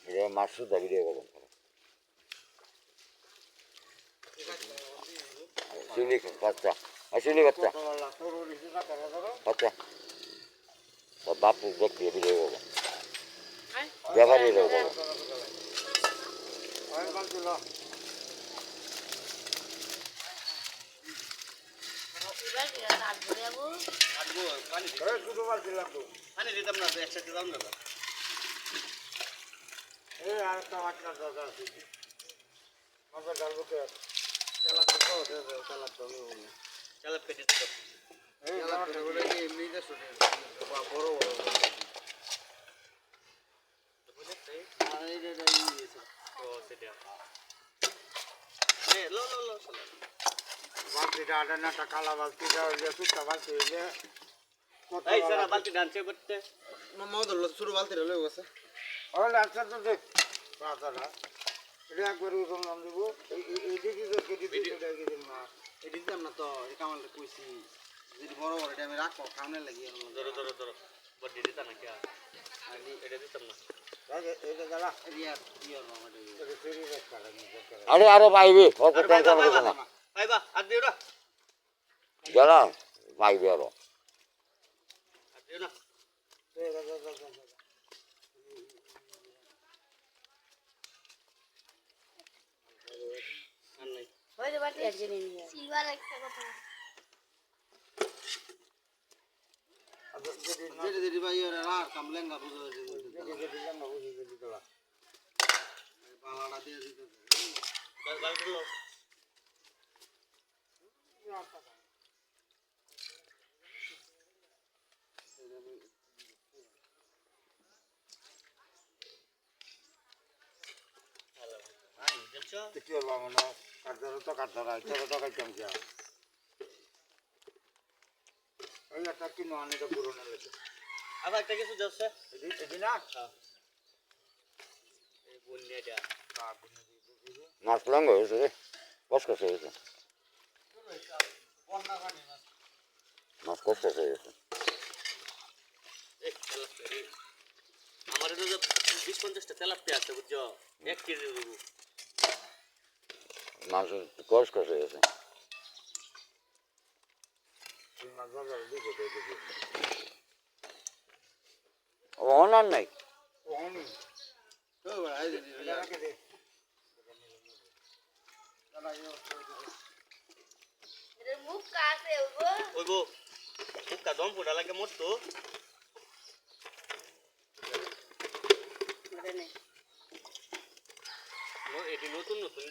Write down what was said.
এটা মাছ শুদ্ধা ভিডিও করবেন চিলি বাচ্চা চিলি বাচ্চা বাচ্চা বাপু দেখতে ভিডিও করবেন ব্যাপারই লোক পানি দিতাম না তো একসাথে দাম না এই আর একটা মাছটা দরকার আছে মাছের ডালবো কে চালাক তো চালাক তো চালাপ কেটে দিতাম এই চালাক বলে কি এমনিতে শুনে বড় বড় বুঝতে আর এই যে ও সেটা এ লো লো লো বালতিটা আটা না কালা বালতিটা হইলে সুতা বালতি হইলে এই সারা বালতি ডান্সে করতে মামা ধরলো শুরু বালতিটা লই গেছে ওলে আচ্ছা তো দেখ পাতাটা এটা একবার ওরকম নাম দেবো এই দিকে তো কেটে দিতে গেছিল না এই দিতাম না তো এই কামালটা কইছি যদি বড় বড় এটা আমি রাখবো খাওয়ানোর লাগি ধরো ধরো ধরো বডি দিতা না কি আর এটা দিতাম না এটা জ্বালা রিয়ার রিয়ার মামাটা এটা চুরি রাখা আরে আরে পাইবে অত টেনশন করবে না ভাইবা আর দিও না গেলা পাইবে আরো আর দিও না আর নাই ওই যে বাটি একজন নিয়ে সিলভার একটা কথা যেতে যেতে ভাই ওরা আর কামলেঙ্গা বুঝো পালাটা দিয়ে দিতে বালতি লো কি হলো মানে কাটধারা তো কাটধারা চলো তো কাটতাম কি এই একটা কিনো আনেটা পুরনো লেগে আবার একটা কিছু যাচ্ছে এদি না এই বন্যাটা মাছ লঙ্গ হয়েছে রে কষ্ট হয়েছে মাছ কষ্ট হয়েছে আমার এটা 20-50টা তেলাপিয়া আছে বুঝছো 1 কেজি দেবো মাছ কষ্ট হয়েছে অনার নাই ওহনি তো ভাই এটা রাখে দে এর মুখ কাছে ওগো ওইগো মুখটা দম পোড়া লাগে মোট তো ওরে নে এটি নতুন নতুন